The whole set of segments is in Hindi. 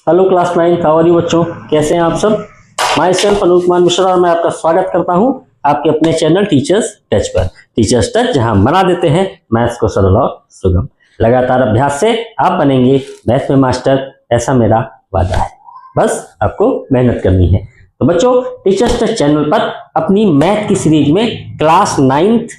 Hello class 9, how are you बच्चों, कैसे हैं आप सब। माई सेल्फ अनूप कुमार मिश्रा और मैं आपका स्वागत करता हूं आपके अपने चैनल टीचर्स टच पर। टीचर्स टच, जहां बना देते हैं मैथ्स को सरल और सुगम। लगातार अभ्यास से आप बनेंगे मैथ्स में मास्टर, ऐसा मेरा वादा है। बस आपको मेहनत करनी है। तो बच्चों, टीचर्स टच चैनल पर अपनी मैथ की सीरीज में क्लास 9th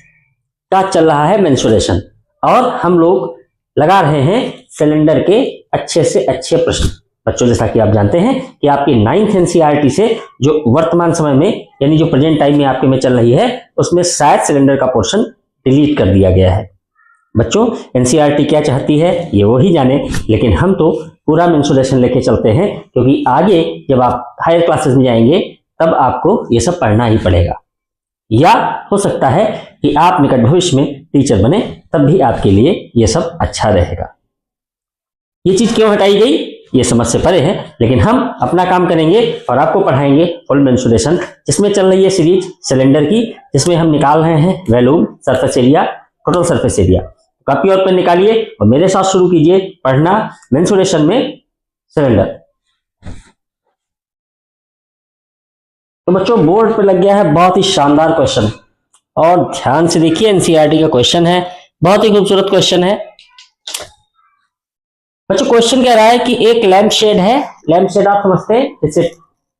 का चल रहा है मेंसुरेशन, और हम लोग लगा रहे हैं सिलेंडर के अच्छे से अच्छे प्रश्न। बच्चों, जैसा कि आप जानते हैं कि आपकी 9th एनसीईआरटी से जो वर्तमान समय में यानी जो प्रेजेंट टाइम में आपके में चल रही है, उसमें शायद सिलेंडर का पोर्शन डिलीट कर दिया गया है। बच्चों, एनसीईआरटी क्या चाहती है ये वो ही जाने, लेकिन हम तो पूरा मेंसुरेशन लेके चलते हैं, क्योंकि आगे जब आप हायर क्लासेस में जाएंगे तब आपको ये सब पढ़ना ही पड़ेगा, या हो सकता है कि आप निकट भविष्य में टीचर बने, तब भी आपके लिए ये सब अच्छा रहेगा। ये चीज क्यों हटाई गई ये समझ से परे है, लेकिन हम अपना काम करेंगे और आपको पढ़ाएंगे फुल मेंसुरेशन, जिसमें चल रही है सीरीज सिलेंडर की, जिसमें हम निकाल रहे हैं volume, surface area, total surface area. Copy और पेन निकालिए और मेरे साथ शुरू कीजिए पढ़ना मेंसुरेशन में सिलेंडर। तो बच्चों, बोर्ड पे लग गया है बहुत ही शानदार क्वेश्चन, और ध्यान से देखिए। एनसीईआरटी का क्वेश्चन है, बहुत ही खूबसूरत क्वेश्चन है। बच्चों, क्वेश्चन कह रहा है कि एक लैंप शेड है। लैंप शेड आप समझते हैं, जैसे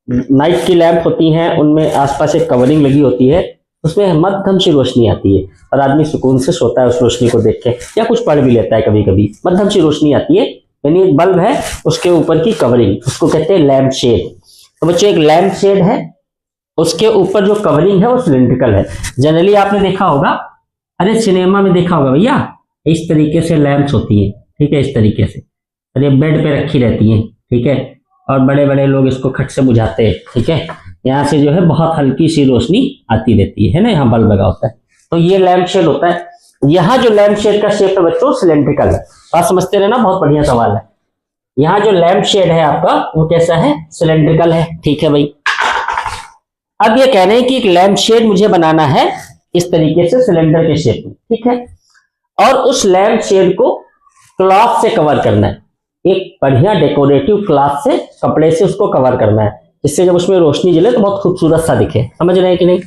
नाइट की लैंप होती हैं, उनमें आसपास एक कवरिंग लगी होती है, उसमें मध्यम सी रोशनी आती है और आदमी सुकून से सोता है उस रोशनी को देख के, या कुछ पढ़ भी लेता है कभी कभी। मध्यम सी रोशनी आती है, यानी एक बल्ब है, उसके ऊपर की कवरिंग, उसको कहते हैं लैंप शेड। तो बच्चों, एक लैंप शेड है, उसके ऊपर जो कवरिंग है वो सिलिंड्रिकल है। जनरली आपने देखा होगा, अरे सिनेमा में देखा होगा भैया, इस तरीके से लैंप्स होती है, ठीक है, इस तरीके से, और ये बेड पे रखी रहती है, ठीक है, और बड़े बड़े लोग इसको खट से बुझाते हैं, ठीक है। यहाँ से जो है बहुत हल्की सी रोशनी आती रहती है ना, यहाँ बल्ब लगा होता है, तो ये लैंप शेड होता है। यहाँ जो लैंप शेड का शेप है बच्चों सिलेंड्रिकल है। बात समझते रहना, बहुत बढ़िया सवाल है। यहाँ जो लैंप शेड है आपका वो कैसा है, सिलेंड्रिकल है, ठीक है भाई। अब ये कह रहे हैं कि एक लैंप शेड मुझे बनाना है इस तरीके से सिलेंडर के शेप में, ठीक है, और उस लैंप शेड को क्लॉथ से कवर करना है, एक बढ़िया डेकोरेटिव क्लॉथ से, कपड़े से उसको कवर करना है, जिससे जब उसमें रोशनी जले तो बहुत खूबसूरत सा दिखे। समझ रहे हैं कि नहीं।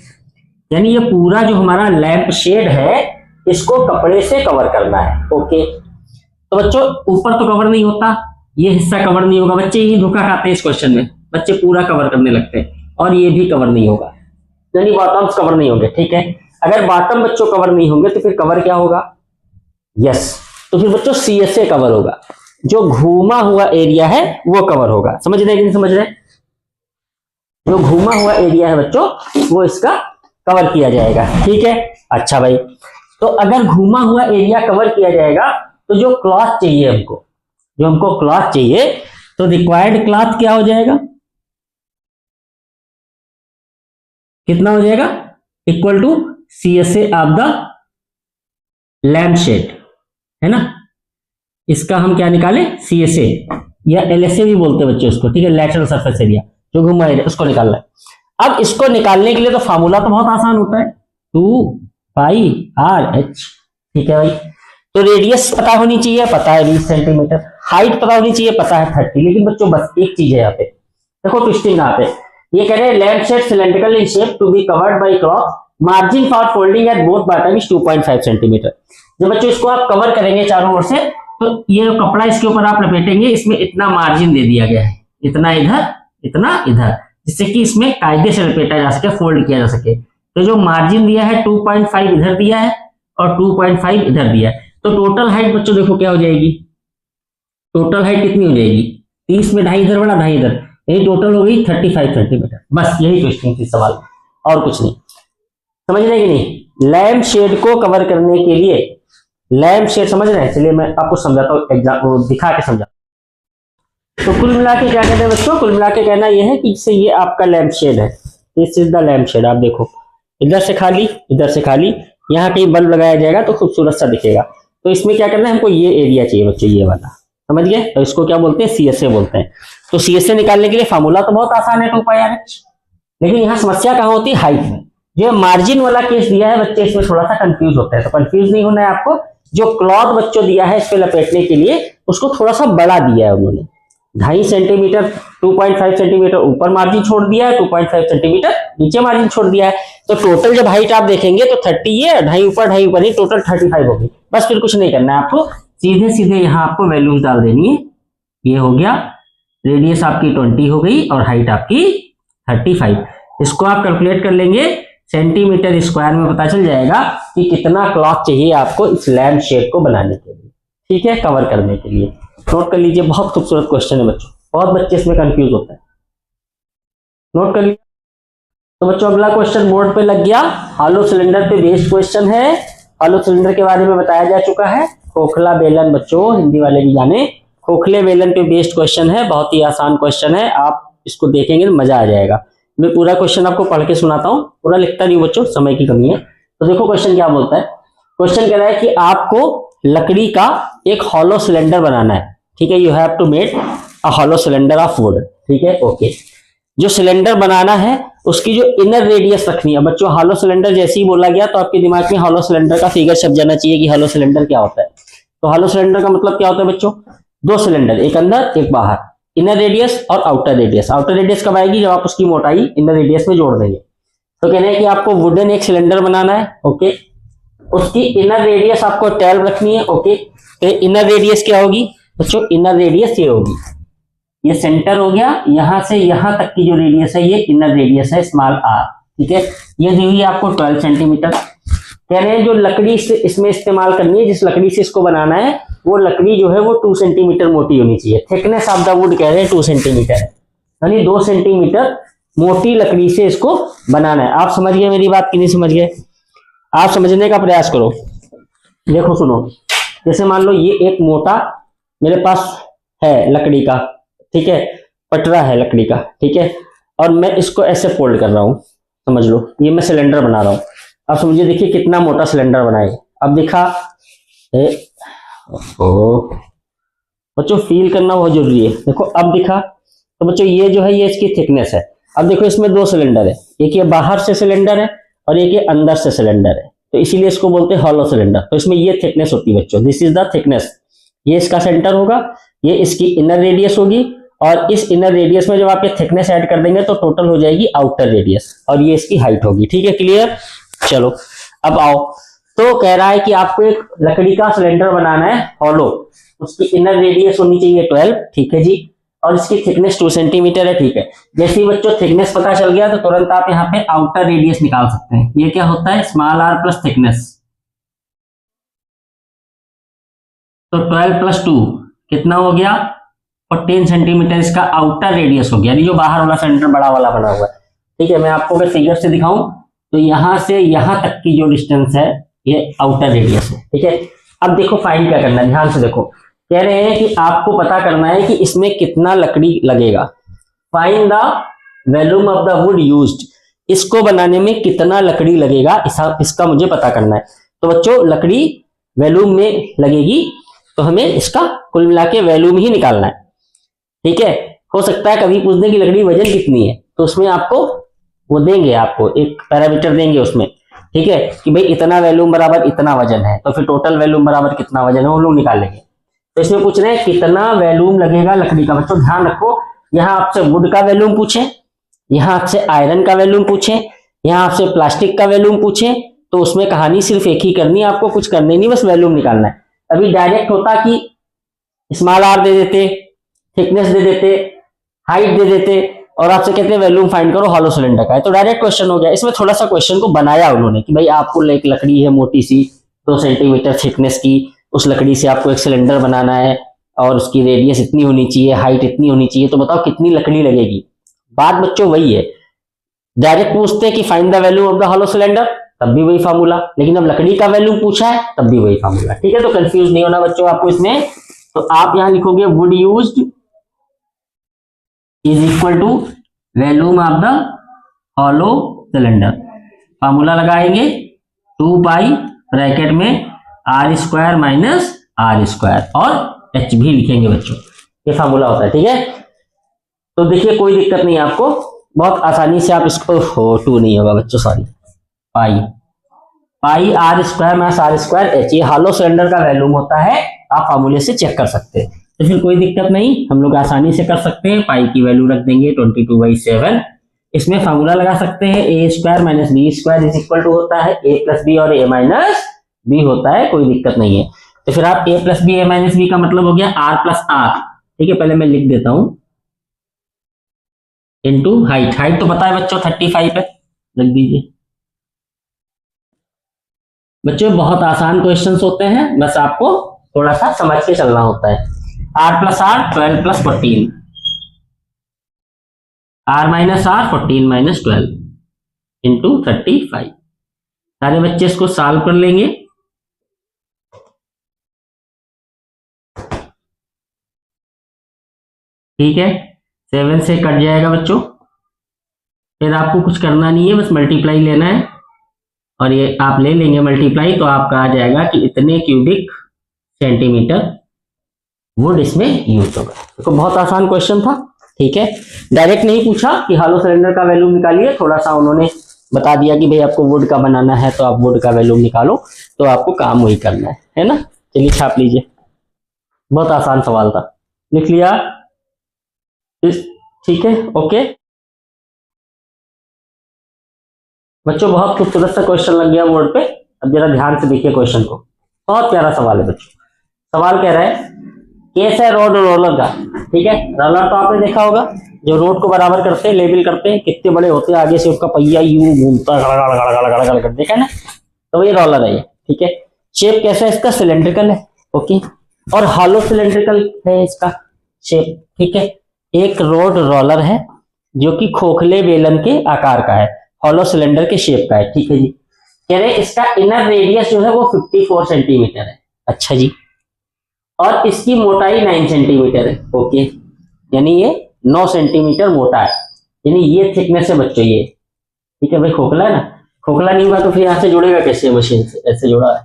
यानी ये पूरा जो हमारा लैंप शेड है, इसको कपड़े से कवर करना है। ओके, तो बच्चों ऊपर तो कवर नहीं होता, ये हिस्सा कवर नहीं होगा। बच्चे यही धोखा खाते हैं इस क्वेश्चन में, बच्चे पूरा कवर करने लगते हैं, और ये भी कवर नहीं होगा, यानी बॉटम्स कवर नहीं होंगे, ठीक है। अगर बॉटम बच्चों कवर नहीं होंगे तो फिर कवर क्या होगा, यस, तो फिर बच्चों सीएसए कवर होगा, जो घूमा हुआ एरिया है वो कवर होगा। समझ रहे कि नहीं समझ रहे, जो घूमा हुआ एरिया है बच्चों वो इसका कवर किया जाएगा, ठीक है। अच्छा भाई, तो अगर घूमा हुआ एरिया कवर किया जाएगा तो जो क्लॉथ चाहिए हमको, जो हमको क्लॉथ चाहिए, तो रिक्वायर्ड क्लॉथ क्या हो जाएगा, कितना हो जाएगा, equal to CSA of the lamp shade, है ना। इसका हम क्या निकाले, सीएसए या एलएसए भी बोलते हैं बच्चों इसको, ठीक है, लैटरल सरफेस एरिया, जो घुमा एरिया, उसको निकालना है। अब इसको निकालने के लिए तो फार्मूला तो बहुत आसान होता है, 2πr/h, ठीक है भाई। तो रेडियस पता होनी चाहिए, पता है 20 सेंटीमीटर, हाइट पता होनी चाहिए, पता है 30। लेकिन बच्चों बस एक चीज है यहाँ पे, देखो ट्विस्टिंग यहाँ पे, ये कह रहे हैं lamp shade cylindrical in shape to be covered by cloth, margin for folding at both bottom is 2.5 centimetre. जब बच्चों इसको आप कवर करेंगे चारों ओर से, तो ये कपड़ा इसके ऊपर आप लपेटेंगे, इसमें इतना मार्जिन दे दिया गया है, इतना इधर, इतना इधर, जिससे कि इसमें कायदे से लपेटा जा सके, फोल्ड किया जा सके। तो जो मार्जिन दिया है 2.5 इधर दिया है और 2.5 इधर दिया है, तो टोटल हाइट बच्चों देखो क्या हो जाएगी, टोटल हाइट कितनी हो जाएगी, 30 में 2.5 इधर बड़ा 2.5 इधर, यही टोटल हो गई 35 सेंटीमीटर। बस यही ट्विस्टिंग थी सवाल, और कुछ नहीं। समझ रहे कि नहीं। लैंप शेड को कवर करने के लिए, लैंप शेड समझ रहे हैं, चलिए मैं आपको समझाता हूँ, एग्जाम्पल दिखा के समझा। तो कुल मिला के क्या कहते हैं बच्चों, कुल मिला के कहना यह है कि इससे ये आपका लैंप शेड है, this is the lamp shade. आप देखो इधर से खाली, इधर से खाली, यहाँ कहीं बल्ब लगाया जाएगा तो खूबसूरत सा दिखेगा। तो इसमें क्या करना है, हमको ये एरिया चाहिए बच्चों, ये वाला, समझ गए। तो इसको क्या बोलते हैं, सीएसए बोलते हैं। तो सीएसए निकालने के लिए फार्मूला तो बहुत आसान है, 2πr/h, लेकिन यहाँ समस्या कहाँ होती है, हाइट में। जो मार्जिन वाला केस दिया है बच्चे, इसमें थोड़ा सा कंफ्यूज होता है, तो कंफ्यूज नहीं होना है आपको। जो क्लॉथ बच्चों दिया है इस पे लपेटने के लिए, उसको थोड़ा सा बड़ा दिया है उन्होंने, 2.5 सेंटीमीटर 2.5 सेंटीमीटर ऊपर मार्जिन छोड़ दिया है, 2.5 सेंटीमीटर नीचे मार्जिन छोड़ दिया है। तो टोटल जब हाइट आप देखेंगे तो 30 ये 2.5 ऊपर 2.5 ऊपर ही टोटल 35 होगी। बस फिर कुछ नहीं करना है आपको, सीधे सीधे यहाँ आपको वैल्यूज डाल देनी है। ये हो गया, रेडियस आपकी 20 हो गई और हाइट आपकी 35। इसको आप कैलकुलेट कर लेंगे सेंटीमीटर स्क्वायर में, पता चल जाएगा कि कितना क्लॉथ चाहिए आपको इस लैम्प शेड को बनाने के लिए, ठीक है, कवर करने के लिए। नोट कर लीजिए, बहुत खूबसूरत क्वेश्चन है बच्चों, बहुत बच्चे इसमें कंफ्यूज होते हैं। नोट कर लीजिए। तो बच्चों अगला क्वेश्चन बोर्ड पे लग गया, हॉलो सिलेंडर पे बेस्ड क्वेश्चन है। हॉलो सिलेंडर के बारे में बताया जा चुका है। खोखला बेलन, बच्चों हिंदी वाले भी जाने, खोखले बेलन पे बेस्ड क्वेश्चन है, बहुत ही आसान क्वेश्चन है। आप इसको देखेंगे तो मजा आ जाएगा। मैं पूरा क्वेश्चन आपको पढ़ के सुनाता हूँ, पूरा लिखता नहीं बच्चों, समय की कमी है। तो देखो क्वेश्चन क्या बोलता है। क्वेश्चन कह रहा है कि आपको लकड़ी का एक हॉलो सिलेंडर बनाना है, ठीक है। You have to make a hollow cylinder of wood, ठीक है, ओके। जो सिलेंडर बनाना है उसकी जो इनर रेडियस रखनी है बच्चों। हॉलो सिलेंडर जैसे ही बोला गया तो आपके दिमाग में हॉलो सिलेंडर का फिगर छप जाना चाहिए कि हॉलो सिलेंडर क्या होता है। तो हॉलो सिलेंडर का मतलब क्या होता है बच्चों, दो सिलेंडर, एक अंदर एक बाहर, इनर रेडियस और आउटर रेडियस। आउटर रेडियस कब आएगी, जब आप उसकी मोटाई इनर रेडियस में जोड़ देंगे। तो कहना है कि आपको वुडन एक सिलेंडर बनाना है, ओके। उसकी इनर रेडियस आपको 12 रखनी है, ओके। तो इनर रेडियस क्या होगी बच्चों, इनर रेडियस ये होगी, ये सेंटर हो गया, यहां से यहां तक की जो रेडियस है ये इनर रेडियस है, स्मॉल आर, ठीक है। ये दी हुई आपको 12 सेंटीमीटर। कह रहे हैं जो लकड़ी इसमें इस्तेमाल करनी है, जिस लकड़ी से इसको बनाना है, वो लकड़ी जो है वो 2 सेंटीमीटर मोटी होनी चाहिए। थिकनेस ऑफ द वुड कह रहे हैं 2 सेंटीमीटर है, यानी 2 सेंटीमीटर मोटी लकड़ी से इसको बनाना है। आप समझ गए मेरी बात कि नहीं समझ गए? आप समझने का प्रयास करो। देखो सुनो, जैसे मान लो ये एक मोटा मेरे पास है लकड़ी का, ठीक है, पटरा है लकड़ी का, ठीक है, और मैं इसको ऐसे फोल्ड कर रहा हूं, समझ लो ये मैं सिलेंडर बना रहा हूं। अब समझिए, देखिए कितना मोटा सिलेंडर बनाए। अब दिखा, बच्चों फील करना बहुत जरूरी है। देखो अब दिखा, तो बच्चों ये जो है ये इसकी थिकनेस है। अब देखो इसमें 2 सिलेंडर है, एक ये बाहर से सिलेंडर है और एक ये अंदर से सिलेंडर है, तो इसीलिए इसको बोलते हैं हॉलो सिलेंडर। तो इसमें ये थिकनेस होती है बच्चों, दिस इज द थिकनेस। ये इसका सेंटर होगा, ये इसकी इनर रेडियस होगी, और इस इनर रेडियस में जब आप ये थिकनेस ऐड कर देंगे तो टोटल हो जाएगी आउटर रेडियस, और ये इसकी हाइट होगी, ठीक है, क्लियर। चलो अब आओ, तो कह रहा है कि आपको एक लकड़ी का सिलेंडर बनाना है हॉलो, उसकी इनर रेडियस होनी चाहिए 12, ठीक है जी, और इसकी थिकनेस 2 सेंटीमीटर है, ठीक है। जैसे ही बच्चों थिकनेस पता चल गया तो तुरंत आप यहाँ पे आउटर रेडियस निकाल सकते हैं। ये क्या होता है, स्मॉल आर प्लस थिकनेस, तो 12 + 2 कितना हो गया, 14 सेंटीमीटर इसका आउटर रेडियस हो गया, यानी जो बाहर वाला सिलेंडर बड़ा वाला बना हुआ है, ठीक है। मैं आपको अगर फिगर से दिखाऊं तो यहां से यहां तक की जो डिस्टेंस है ये आउटर रेडियस है, ठीक है। अब देखो फाइंड क्या करना है, ध्यान से देखो। कह रहे हैं कि आपको पता करना है कि इसमें कितना लकड़ी लगेगा। Find the volume of the wood used, इसको बनाने में कितना लकड़ी लगेगा इसका मुझे पता करना है। तो बच्चों लकड़ी वॉल्यूम में लगेगी, तो हमें इसका कुल मिला के वॉल्यूम ही निकालना है, ठीक है। हो सकता है कभी पूछ दें कि लकड़ी वजन कितनी है, तो उसमें आपको वो देंगे, आपको एक पैरामीटर देंगे उसमें, ठीक है, कि भाई इतना वॉल्यूम बराबर इतना वजन है, तो फिर टोटल वॉल्यूम बराबर कितना वजन है वो लोग निकाल लेंगे। तो इसमें पूछ रहे हैं कितना वॉल्यूम लगेगा लकड़ी का। बच्चों ध्यान रखो, यहाँ आपसे वुड का वॉल्यूम पूछे, यहाँ आपसे आयरन का वॉल्यूम पूछे, यहाँ आपसे प्लास्टिक का वॉल्यूम पूछे, तो उसमें कहानी सिर्फ एक ही करनी है, आपको कुछ करने नहीं, बस वॉल्यूम निकालना है। अभी डायरेक्ट होता कि स्मॉल आर दे देते, थिकनेस दे देते, हाइट दे देते, और आपसे कहते हैं वॉल्यूम फाइंड करो हॉलो सिलेंडर का है, तो डायरेक्ट क्वेश्चन हो गया। इसमें थोड़ा सा क्वेश्चन को बनाया उन्होंने कि भाई आपको एक लकड़ी है मोटी सी 2 सेंटीमीटर थिकनेस की, उस लकड़ी से आपको एक सिलेंडर बनाना है और उसकी रेडियस इतनी होनी चाहिए, हाइट इतनी होनी चाहिए, तो बताओ कितनी लकड़ी लगेगी। बात बच्चों वही है, डायरेक्ट पूछते हैं कि find the value of the hollow cylinder, तब भी वही फार्मूला, लेकिन अब लकड़ी का वैल्यू पूछा है तब भी वही फार्मूला, ठीक है। तो कंफ्यूज नहीं होना बच्चों आपको इसमें। तो आप यहां लिखोगे wood used is equal to volume of the hollow cylinder, formula लगाएंगे 2 पाई ब्रैकेट में r² - r² और h भी लिखेंगे बच्चों, ये फार्मूला होता है, ठीक है। तो देखिए कोई दिक्कत नहीं आपको, बहुत आसानी से आप इसको 2 नहीं होगा बच्चों, सॉरी, पाई r² - r² h, ये हॉलो सिलेंडर का वॉल्यूम होता है, आप फार्मूले से चेक कर सकते हैं। तो फिर कोई दिक्कत नहीं, हम लोग आसानी से कर सकते हैं। पाई की वैल्यू रख देंगे 22/7। इसमें फॉर्मूला लगा सकते हैं, A square minus B square is equal to होता है ए प्लस बी और ए माइनस बी होता है, कोई दिक्कत नहीं है। तो फिर आप ए प्लस बी ए माइनस बी का मतलब हो गया आर प्लस आर, ठीक है। पहले मैं लिख देता हूं, इनटू हाइट। हाइट तो पता है बच्चों 35 है, लिख दीजिए। बच्चों बहुत आसान क्वेश्चंस होते हैं, बस आपको थोड़ा सा समझ के चलना होता है। R plus R 12 plus 14, R minus R 14 minus 12 into 35। सारे बच्चे इसको सॉल्व कर लेंगे। ठीक है, 7 से कट जाएगा बच्चों, फिर आपको कुछ करना नहीं है, बस मल्टीप्लाई लेना है और ये आप ले लेंगे मल्टीप्लाई, तो आपका आ जाएगा कि इतने क्यूबिक सेंटीमीटर वुड इसमें यूज होगा। देखो बहुत आसान क्वेश्चन था, ठीक है। डायरेक्ट नहीं पूछा कि हॉलो सिलेंडर का वैल्यू निकालिए, थोड़ा सा उन्होंने बता दिया कि भाई आपको वुड का बनाना है तो आप वुड का वैल्यू निकालो, तो आपको काम वही करना है ना। चलिए छाप लीजिए, बहुत आसान सवाल था, लिख लिया, ठीक है, ओके। बच्चों बहुत खूबसूरत सा क्वेश्चन लग गया बोर्ड पे, अब जरा ध्यान से देखिए क्वेश्चन को, बहुत प्यारा सवाल है बच्चों। सवाल कह रहा है केस है रोड रोलर का, ठीक है। रोलर तो आपने देखा होगा, जो रोड को बराबर करते हैं, लेवल करते हैं, कितने बड़े होते हैं, आगे से उसका पहिया यूं घूमता है, गड़ कर, देखा ना, तो ये रोलर है ये, ठीक है। शेप कैसा है इसका, सिलेंड्रिकल है, ओके, और हॉलो सिलेंड्रिकल है इसका शेप, ठीक है। एक रोड रोलर है जो कि खोखले बेलन के आकार का है, हॉलो सिलेंडर के शेप का है, ठीक है जी। कह रहे इसका इनर रेडियस जो है वो 54 सेंटीमीटर है, अच्छा जी, और इसकी मोटाई 9 सेंटीमीटर है, ओके, यानी ये 9 सेंटीमीटर मोटा है, यानी ये थिकनेस है बच्चों ये, ठीक है। भाई खोखला है ना, खोखला नहीं हुआ तो फिर यहाँ से जुड़ेगा कैसे, मशीन से ऐसे जुड़ा है,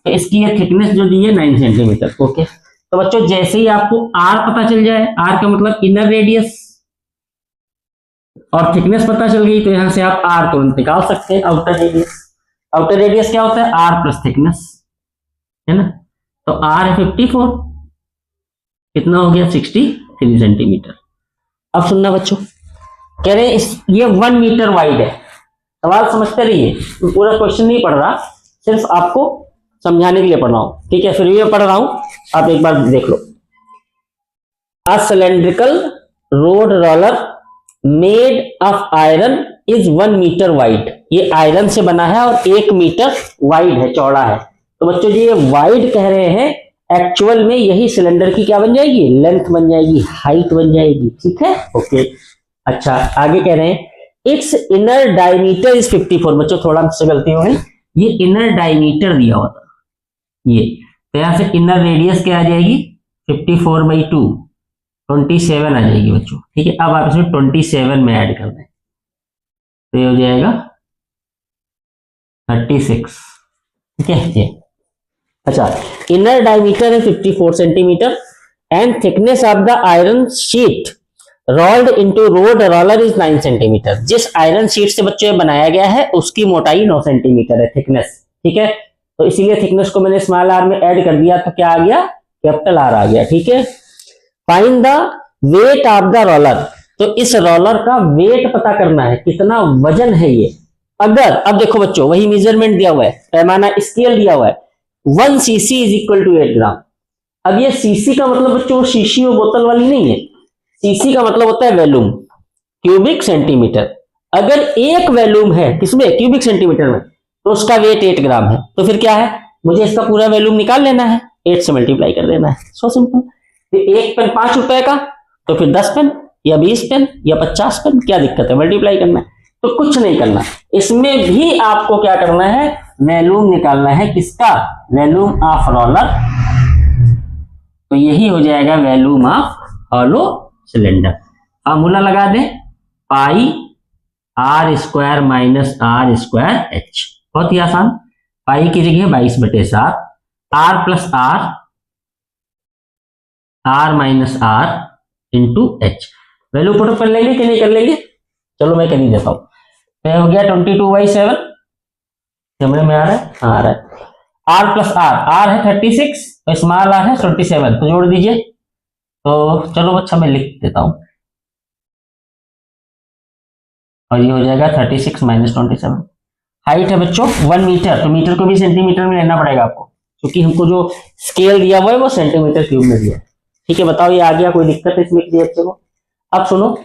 तो इसकी ये थिकनेस जो दी है 9 सेंटीमीटर, ओके। तो बच्चों जैसे ही आपको आर पता चल जाए, आर का मतलब इनर रेडियस और थिकनेस पता चल गई, तो यहां से आप आर तुरंत निकाल सकते हैं, आउटर रेडियस। आउटर रेडियस क्या होता है, आर प्लस थिकनेस, है ना। तो आर है 54, कितना हो गया 63 सेंटीमीटर। अब सुनना बच्चों, कह रहे ये 1 मीटर वाइड है, सवाल समझते रहिए, पूरा क्वेश्चन नहीं पढ़ रहा, सिर्फ आपको समझाने के लिए पढ़ रहा हूं, ठीक है। फिर भी मैं पढ़ रहा हूं, आप एक बार देख लो। A cylindrical road roller made of iron is 1 metre wide, ये आयरन से बना है और 1 मीटर वाइड है, चौड़ा है। तो बच्चों जी ये वाइड कह रहे हैं, एक्चुअल में यही सिलेंडर की क्या बन जाएगी, लेंथ बन जाएगी, हाइट बन जाएगी, ठीक है, ओके। अच्छा आगे कह रहे हैं इट्स इनर डायमीटर इज 54, बच्चों थोड़ा मुझसे गलती हो गई, ये इनर डायमीटर दिया हुआ था ये, तो यहां से इनर रेडियस क्या आ जाएगी 54/2, 27 आ जाएगी बच्चों, ठीक है। अब आप इसमें 27 में ऐड कर दें तो ये हो जाएगा 36, ठीक है ये। अच्छा इनर डायमीटर है 54 centimetre and thickness of the iron sheet rolled into road roller is 9 centimetre, जिस आयरन शीट से बच्चों बनाया गया है उसकी मोटाई 9 सेंटीमीटर है, थिकनेस, ठीक है। तो इसीलिए थिकनेस को मैंने स्मॉल आर में ऐड कर दिया, तो क्या आ गया, कैपिटल आर आ गया, ठीक है। Find the weight of the roller, तो इस रोलर का वेट पता करना है, कितना वजन है ये। अगर अब देखो बच्चों वही मेजरमेंट दिया हुआ है, पैमाना स्केल दिया हुआ है, 1 cc इज इक्वल टू 8 ग्राम। अब ये सीसी का मतलब बच्चों शीशी और बोतल वाली नहीं है, सीसी का मतलब होता है वैल्यूम, क्यूबिक सेंटीमीटर। अगर एक वैल्यूम है किसमें, क्यूबिक सेंटीमीटर में, तो उसका वेट 8 ग्राम है, तो फिर क्या है, मुझे इसका पूरा वैल्यूम निकाल लेना है, 8 से मल्टीप्लाई कर देना है, सो सिंपल। एक पेन 5 रुपए का, तो फिर 10 पेन या 20 पेन या 50 पेन, क्या दिक्कत है, मल्टीप्लाई करना है, तो कुछ नहीं करना। इसमें भी आपको क्या करना है, वैल्यूम निकालना है, किसका, वैल्यूम ऑफ रोलर, तो यही हो जाएगा volume of hollow cylinder. Formula लगा दें, pi R square minus R square H, बहुत ही आसान, पाई की जगह 22/7, R plus R, R minus R into H. Value put कर लेंगे कि नहीं कर लेंगे, चलो मैं कर ही देता हूं। तो हो गया 22/7, समझ में आ रहा है, हाँ आ रहा है। आर प्लस आर, आर है 36 और स्मॉल आर है 27, तो जोड़ दीजिए, तो चलो अच्छा मैं लिख देता हूं, और ये हो जाएगा 36 माइनस 27। हाइट है बच्चों 1 मीटर, तो मीटर को भी सेंटीमीटर में लेना पड़ेगा आपको, क्योंकि हमको जो स्केल दिया हुआ है वो सेंटीमीटर क्यूब में दिया है। ठीक है, बताओ ये आ गया, कोई दिक्कत है इसमें किसी बच्चे को? अब सुनो,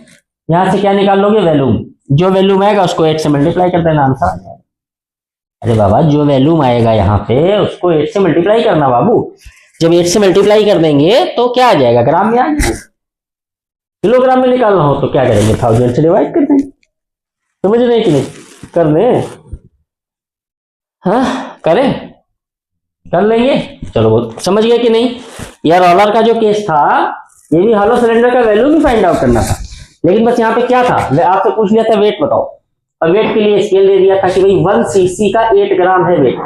यहां से क्या निकाल लोगे? वैल्यूम। जो वैल्यूम आएगा उसको 8 से मल्टीप्लाई कर देना, आंसर आ जाएगा। अरे बाबा, जो वैल्यूम आएगा यहाँ पे उसको 8 से मल्टीप्लाई करना बाबू। जब 8 से मल्टीप्लाई कर देंगे तो क्या आ जाएगा? ग्राम में आ जाएगा। किलोग्राम में निकालना हो तो क्या करेंगे? 1000 से डिवाइड कर देंगे। समझ रहे कि नहीं? कर लें? हाँ करें, कर लेंगे। चलो बहुत समझ गए कि नहीं? यार रोलर का जो केस था, ये भी हॉलो सिलेंडर का वैल्यू भी फाइंड आउट करना था, लेकिन बस यहाँ पे क्या था, आपसे पूछ लिया था वेट बताओ, और वेट के लिए स्केल दे दिया था कि भाई 1 सीसी का 8 ग्राम है वेट।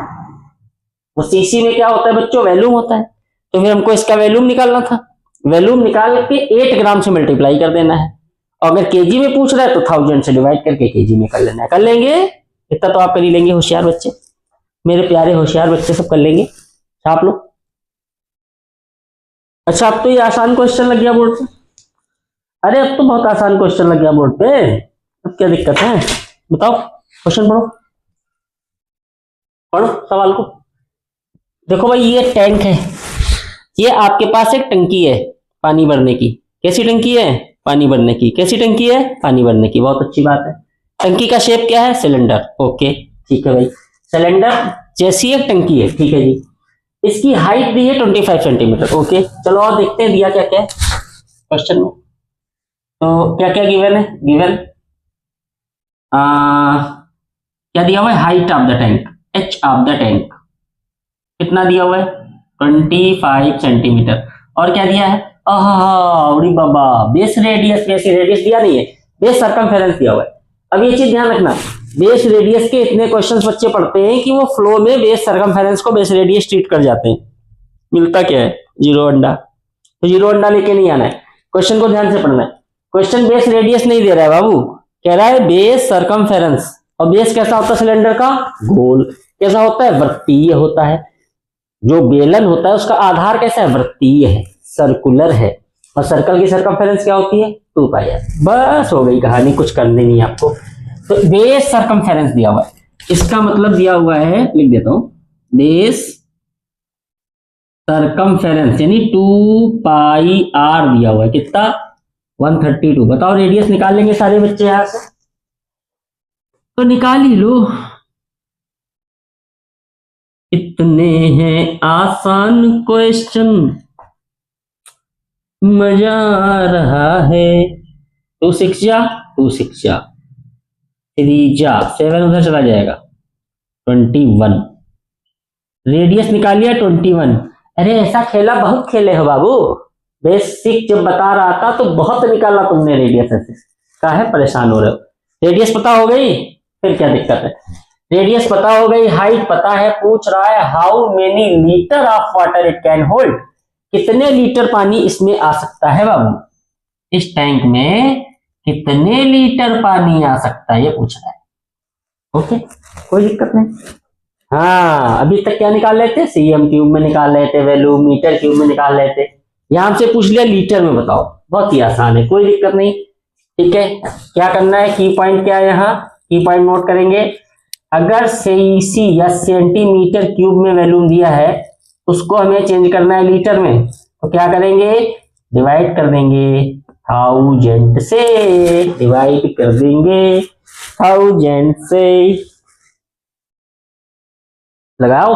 वो सीसी में क्या होता है बच्चों? वैल्यूम होता है। तो फिर हमको इसका वैल्यूम निकालना था, वैल्यूम निकाल के 8 ग्राम से मल्टीप्लाई कर देना है, और अगर केजी में पूछ रहा है तो 1000 से डिवाइड करके केजी में कर लेना है। कर लेंगे? इतना तो आप कर ही लेंगे, होशियार बच्चे, मेरे प्यारे होशियार बच्चे सब कर लेंगे। छाप लो। अच्छा, अब तो ये आसान क्वेश्चन लग गया बोर्ड पे। अरे अब तो बहुत आसान क्वेश्चन लग गया बोर्ड पे, अब क्या दिक्कत है? बताओ, क्वेश्चन पढ़ो, पढ़ो सवाल को। देखो भाई, ये टैंक है, ये आपके पास एक टंकी है पानी भरने की। कैसी टंकी है? पानी भरने की। कैसी टंकी है? पानी भरने की। बहुत अच्छी बात है। टंकी का शेप क्या है? सिलेंडर। ओके ठीक है भाई, सिलेंडर जैसी एक टंकी है, ठीक है जी। इसकी हाइट दी है 25 सेंटीमीटर। ओके चलो और देखते हैं दिया क्या क्या है क्वेश्चन में। तो क्या क्या गिवन है? गिवन क्या दिया हुआ है? Height of the tank, H of the tank कितना दिया हुआ है? 25 सेंटीमीटर। और क्या दिया है? अरे बाबा, बेस रेडियस, बेस रेडियस दिया नहीं है, बेस सर्कमफेरेंस दिया हुआ है। अब ये चीज ध्यान रखना, बेस रेडियस के इतने क्वेश्चंस बच्चे पढ़ते हैं कि वो फ्लो में बेस सर्कमफेरेंस को बेस रेडियस ट्रीट कर जाते हैं। मिलता क्या है? जीरो अंडा। तो जीरो अंडा लेके नहीं आना है, क्वेश्चन को ध्यान से पढ़ना है। क्वेश्चन बेस रेडियस नहीं दे रहा है बाबू, कह रहा है बेस सर्कमफेरेंस। और बेस कैसा होता है सिलेंडर का? गोल। कैसा होता है? वृत्तीय होता है। जो बेलन होता है उसका आधार कैसा है? वृत्तीय है, सर्कुलर है। और सर्कल की सर्कमफेरेंस क्या होती है? 2 पाई। बस हो गई कहानी, कुछ करनी नहीं आपको। तो बेस सर्कमफेरेंस दिया हुआ है, इसका मतलब दिया हुआ है, लिख देता हूं, बेस सर्कमफेरेंस यानी 2 पाई आर दिया हुआ है। कितना? 132। बताओ रेडियस निकाल लेंगे सारे बच्चे यहां से? तो निकाल ही लो, इतने हैं आसान क्वेश्चन, मजा आ रहा है। 2 6 जा 2 6 जा 3 जा 7 उधर चला जाएगा 21। रेडियस निकाल लिया 21। अरे ऐसा खेला बहुत खेले हो बाबू, बेसिक जब बता रहा था तो बहुत निकाला तुमने रेडियस, ऐसे काहे परेशान हो रहे हो? रेडियस पता हो गई, फिर क्या दिक्कत है? रेडियस पता हो गई, हाइट पता है, पूछ रहा है how many litre of water it can hold, कितने लीटर पानी इसमें आ सकता है बाबू, इस टैंक में कितने लीटर पानी आ सकता है, ये पूछ रहा है। ओके कोई दिक्कत नहीं। हाँ अभी तक क्या निकाल लेते? सीएम क्यूब में निकाल लेते, वैल्यू मीटर क्यूब में निकाल लेते, यहां से पूछ लिया लीटर में बताओ, बहुत ही आसान है, कोई दिक्कत नहीं। ठीक है, क्या करना है? की पॉइंट क्या है यहाँ? की पॉइंट नोट करेंगे। अगर सीसी या सेंटीमीटर क्यूब में वैल्यूम दिया है उसको हमें चेंज करना है लीटर में, तो क्या करेंगे? डिवाइड कर देंगे 1000 से, डिवाइड कर देंगे 1000 से। लगाओ।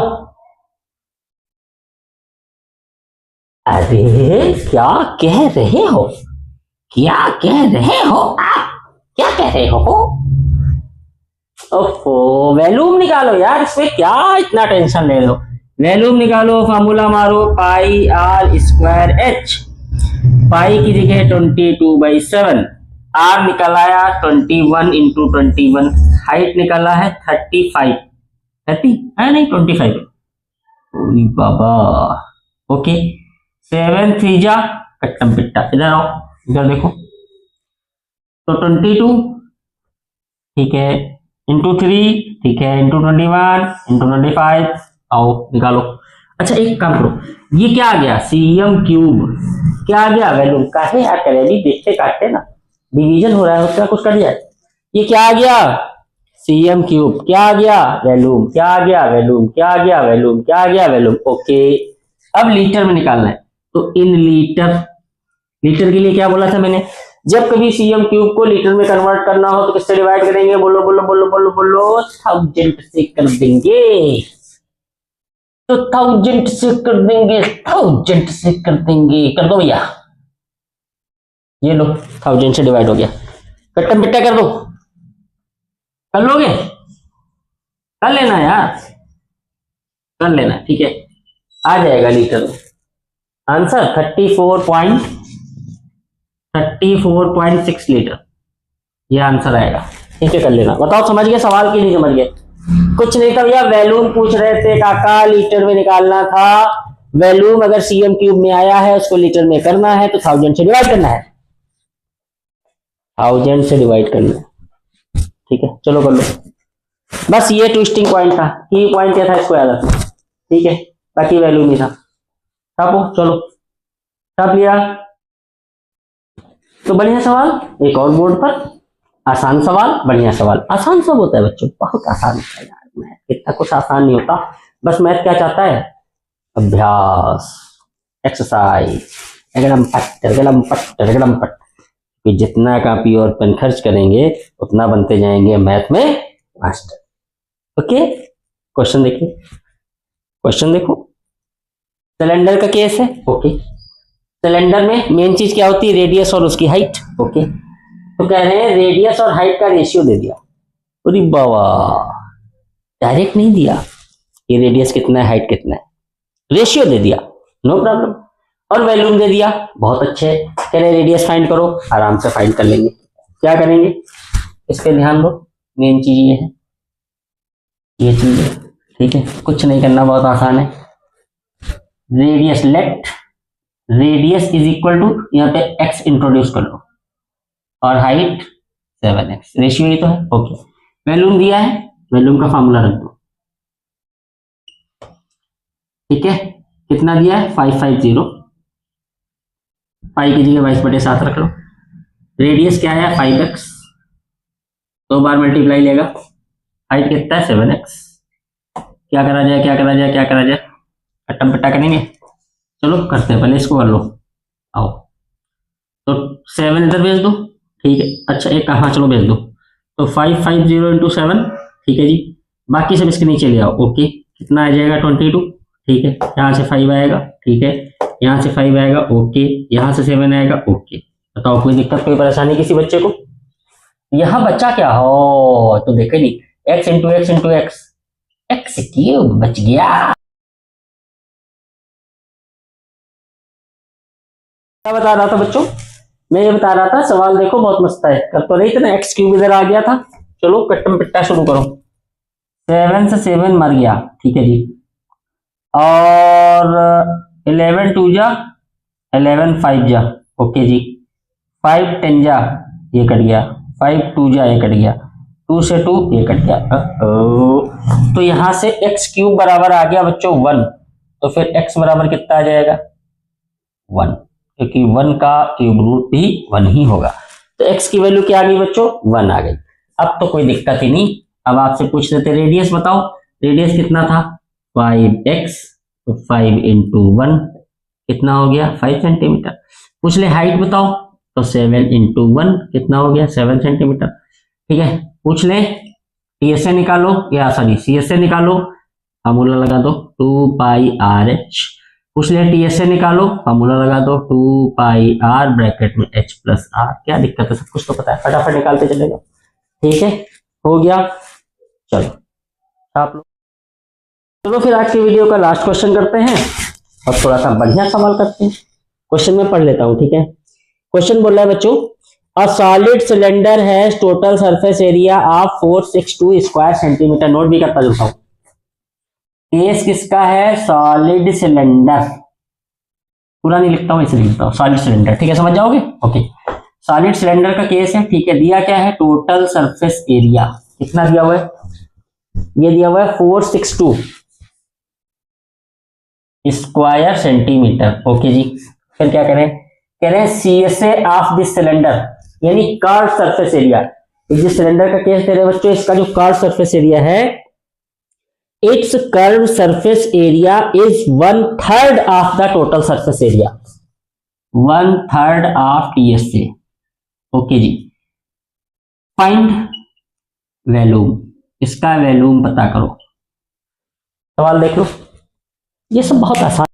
अरे क्या कह रहे हो? क्या कह रहे हो आप? क्या कह रहे हो? ओफो, वैल्यूम निकालो यार, इसमें क्या इतना टेंशन ले रहे हो? वैल्यूम निकालो, फार्मूला मारो, पाई आर स्क्वायर एच। पाई की जगह 22/7, आर निकला आया 21 इंटू 21, हाइट निकाला है 35, 30 है नहीं 25। बाबा ओके, 7 3 जा कट्टम पिट्टा, इधर आओ, इधर देखो, तो 22 ठीक है, इंटू 3 ठीक है, इंटू 21 इंटू 25, आओ निकालो। अच्छा एक काम करो, ये क्या आ गया? सीएम क्यूब, क्या आ गया वैल्यूम, काहे यार करे अभी देखते काटते ना, डिवीजन हो रहा है उसका कुछ कर दिया। ये क्या आ गया सीएम क्यूब, क्या आ गया वैल्यूम, क्या आ गया वैल्यूम, क्या आ गया वैल्यूम, क्या आ गया वैल्यूम। ओके अब लीटर में निकालना है तो इन लीटर, लीटर के लिए क्या बोला था मैंने, जब कभी सीएम क्यूब को लीटर में कन्वर्ट करना हो तो किससे डिवाइड करेंगे, बोलो बोलो बोलो बोलो बोलो, 1000 से कर देंगे, तो 1000 से कर देंगे, 1000 से कर देंगे, कर दो भैया, ये लो 1000 से डिवाइड हो गया, कट्टम पिट्टा कर दो, कर लोगे, कर लेना यार, कर लेना ठीक है, आ जाएगा लीटर में आंसर 34.6 लीटर, ये आंसर आएगा। ठीक है कर लेना, बताओ समझ गए सवाल की नहीं समझ गए, कुछ नहीं था भैया, वैल्यूम पूछ रहे थे काका, लीटर में निकालना था, वैल्यूम अगर सीएम क्यूब में आया है उसको लीटर में करना है तो 1000 से डिवाइड करना है, 1000 से डिवाइड करना है। ठीक है चलो कर लो, बस ये ट्विस्टिंग पॉइंट था, की पॉइंट क्या था इसको याद रखना, ठीक है बाकी वैल्यू नहीं था। छापो चलो, छाप लिया, तो बढ़िया सवाल एक और बोर्ड पर, आसान सवाल, बढ़िया सवाल, आसान सब होता है बच्चों, बहुत आसान होता है यार, मैथ इतना कुछ आसान नहीं होता, बस मैथ क्या चाहता है, अभ्यास, एक्सरसाइज, एकदम पट एकदम पट एकदम पट, कि जितना कॉपी और पेन खर्च करेंगे उतना बनते जाएंगे मैथ में मास्टर। ओके क्वेश्चन देखिए, क्वेश्चन देखो, सिलेंडर का केस है। ओके सिलेंडर में मेन चीज क्या होती है, रेडियस और उसकी हाइट। ओके तो कह रहे हैं रेडियस और हाइट का रेशियो दे दिया, अरे बाबा डायरेक्ट नहीं दिया, ये रेडियस कितना है हाइट कितना है, रेशियो दे दिया, नो प्रॉब्लम, और वैल्यूम दे दिया, बहुत अच्छे, कह रहे रेडियस फाइंड करो, आराम से फाइंड कर लेंगे। क्या करेंगे इस पे ध्यान दो, मेन चीज ये है, ये चीज है, ठीक है कुछ नहीं करना, बहुत आसान है, radius let radius is equal to, यहाँ पे x इंट्रोड्यूस कर लो, और हाइट 7x, रेशियो ही तो है। ओके वैल्यूम दिया है, वैल्यूम का फॉर्मूला रख दो, ठीक है कितना दिया है 550, पाई की जगह 22/7 रख लो, रेडियस क्या है 5x, 2 बार मल्टीप्लाई लेगा, हाइट कितना है 7x, क्या करा जाए क्या करा जाए क्या करा जाए, कट्टम पट्टा करेंगे, चलो करते हैं, पहले इसको कर लो, आओ तो 7 इधर भेज दो, ठीक है अच्छा एक हाँ चलो भेज दो, तो 550 इंटू 7, ठीक है जी, बाकी सब इसके नीचे ले आओ। ओके कितना आ जाएगा 22, ठीक है यहाँ से 5 आएगा, ठीक है यहाँ से 5 आएगा, ओके यहाँ से 7 आएगा, ओके बताओ कोई दिक्कत कोई परेशानी किसी बच्चे को, यहाँ बच्चा क्या हो तो देखे नहीं, x into x into x, x cube बच गया। क्या बता रहा था बच्चों, मैं ये बता रहा था, सवाल देखो बहुत मस्त है, कर तो रही थी ना, एक्स क्यूब इधर आ गया था, चलो कट्टम पिट्टा शुरू करो, 7 से 7 मर गया, ठीक है जी, और 11 2 जा 11 5 जा, ओके जी, 5 10 जा ये कट गया, 5 2 जा ये कट गया, 2 से 2 ये कट गया, तो यहां से एक्स क्यूब बराबर आ गया बच्चों 1, तो फिर एक्स बराबर कितना आ जाएगा 1, क्योंकि 1 का क्यूब रूट भी 1 ही होगा, तो x की वैल्यू क्या आ गई बच्चों 1 आ गई। अब तो कोई दिक्कत ही नहीं, अब आपसे पूछ रहे थे रेडियस बताओ, रेडियस कितना था 5x, तो 5 इंटू 1 कितना हो गया 5 सेंटीमीटर, पूछ ले हाइट बताओ, तो 7 इंटू 1 कितना हो गया 7 सेंटीमीटर, ठीक है पूछ ले टीएसए निकालो, या सॉरी सीएसए निकालो, फार्मूला लगा दो 2 पाई आर एच, पूछ ले टीएसए निकालो, फार्मूला लगा दो 2 पाई आर ब्रैकेट में h प्लस आर, क्या दिक्कत है सब कुछ तो पता है, फटाफट निकालते चलेगा, ठीक है हो गया, चलो आप लोग, चलो फिर आज की वीडियो का लास्ट क्वेश्चन करते हैं और थोड़ा सा बढ़िया सवाल करते हैं, क्वेश्चन में पढ़ लेता हूं, ठीक है क्वेश्चन बोल रहा है बच्चों, a solid cylinder has total surface area of 462 square centimetre, note भी करता चलता हूं, केस किसका है सॉलिड सिलेंडर, पूरा नहीं लिखता हूं इसे लिखता हूं सॉलिड सिलेंडर, ठीक है समझ जाओगे। ओके सॉलिड सिलेंडर का केस है, ठीक है दिया क्या है टोटल सरफेस एरिया, कितना दिया हुआ है, ये दिया हुआ है 462 स्क्वायर सेंटीमीटर, ओके जी, फिर क्या करें कह रहे हैं CSA ऑफ दिस सिलेंडर, यानी कर्व सरफेस एरिया। जिस सिलेंडर का केस दे रहे बच्चों, इसका जो कर्व सरफेस एरिया है, it's curve surface area is 1/3 of the total surface area, 1/3 of TSA। Okay जी, फाइंड वैल्यूम, इसका वैल्यूम पता करो। सवाल देख लो, ये सब बहुत आसान।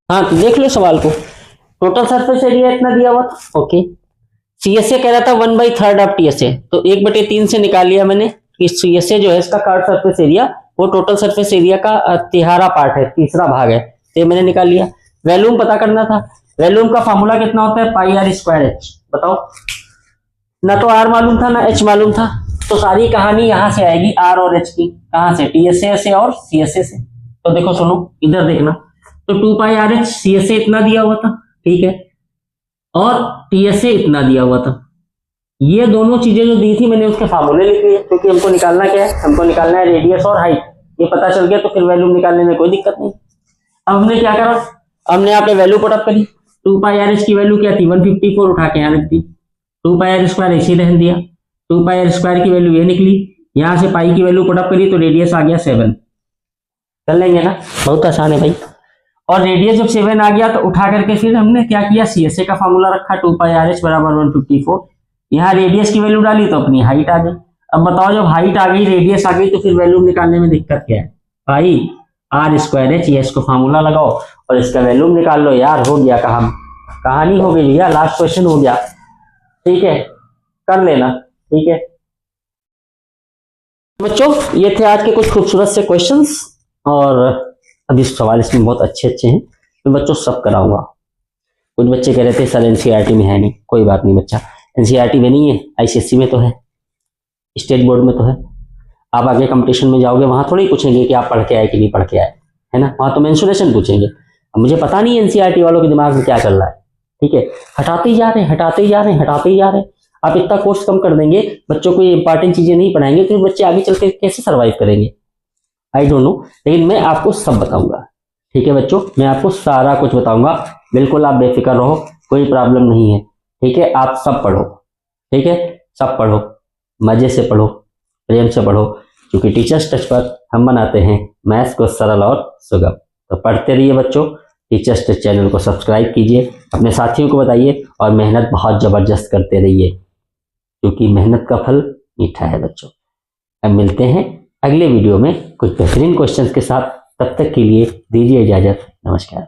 हाँ तो देख लो सवाल को, टोटल सरफेस एरिया इतना दिया हुआ था। ओके, CSA कह रहा था 1/3 ऑफ TSA, तो 1/3 से निकाल लिया मैंने कि CSA जो है इसका कर्व सरफेस एरिया वो टोटल सरफेस एरिया का तिहारा पार्ट है, तीसरा भाग है, तो ये मैंने निकाल लिया। वैल्यूम पता करना था, वैल्यूम का फॉर्मूला कितना होता है, πr²h। बताओ, ना तो r मालूम था ना h मालूम था, तो सारी कहानी यहां से आएगी r और h की। कहां से, TSA से और CSA से। तो देखो सुनो, इधर देखना, तो 2πrh, CSA इतना दिया हुआ था, ठीक है, और TSA इतना दिया हुआ था। ये दोनों चीजें जो दी थी मैंने उसके फार्मूले लिख लिए, क्योंकि हमको निकालना क्या है, हमको निकालना है रेडियस और हाइट। ये पता चल गया तो फिर वैल्यू निकालने में कोई दिक्कत नहीं। अब हमने क्या करा, हमने यहाँ पे वैल्यू पुटअप करी। 2πrh की वैल्यू क्या थी, 154, उठा के यहाँ रख दी। 2πr² ऐसे रहने दिया, 2πr² की वैल्यू ये निकली, यहाँ से पाई की वैल्यू पुटअप करी तो रेडियस आ गया 7। कर लेंगे ना, बहुत आसान है भाई। और रेडियस जब 7 आ गया तो उठा करके फिर हमने क्या किया, CSA का फॉर्मूला रखा, 2πrh बराबर 154। यहाँ रेडियस की वैल्यू डाली तो अपनी हाइट आ गई। अब बताओ, जब हाइट आ गई, रेडियस आ गई, तो फिर वैल्यू निकालने में दिक्कत क्या है भाई, r²h, ये इसको फॉर्मूला लगाओ और इसका वैल्यू निकाल लो यार। हो गया, कहानी हो गई भैया, लास्ट क्वेश्चन हो गया। ठीक है, कर लेना, ठीक है बच्चों। ये थे आज के कुछ खूबसूरत से क्वेश्चंस, और अभी सवाल इसमें बहुत अच्छे अच्छे हैं, मैं बच्चों सब कराऊंगा। कुछ बच्चे कह रहे थे सर NCERT में है नहीं, कोई बात नहीं बच्चा, NCERT में नहीं है, ICSE में तो है, स्टेट बोर्ड में तो है। आप आगे कंपटीशन में जाओगे, वहां थोड़ी पूछेंगे कि आप पढ़ के आए कि नहीं पढ़ के आए, है ना, वहां तो मेंसुरेशन पूछेंगे। अब मुझे पता नहीं NCERT वालों के दिमाग में क्या चल रहा है, ठीक है, हटाते ही जा रहे हैं, हटाते ही जा रहे हैं, हटाते ही जा रहे हैं। आप इतना कोर्स कम कर देंगे, बच्चों को ये इंपॉर्टेंट चीजें नहीं पढ़ाएंगे, तो बच्चे आगे चल के कैसे सर्वाइव करेंगे, आई डोंट नो। लेकिन मैं आपको सब बताऊंगा, ठीक है बच्चों, मैं आपको सारा कुछ बताऊंगा, बिल्कुल आप बेफिक्र रहो, कोई प्रॉब्लम नहीं है, ठीक है। आप सब पढ़ो, ठीक है, सब पढ़ो, मजे से पढ़ो, प्रेम से पढ़ो, क्योंकि टीचर्स टच पर हम बनाते हैं मैथ्स को सरल और सुगम। तो पढ़ते रहिए बच्चों, टीचर्स टच चैनल को सब्सक्राइब कीजिए, अपने साथियों को बताइए, और मेहनत बहुत जबरदस्त करते रहिए, क्योंकि मेहनत का फल मीठा है बच्चों। अब मिलते हैं अगले वीडियो में कुछ बेहतरीन क्वेश्चंस के साथ, तब तक के लिए दीजिए इजाजत, नमस्कार।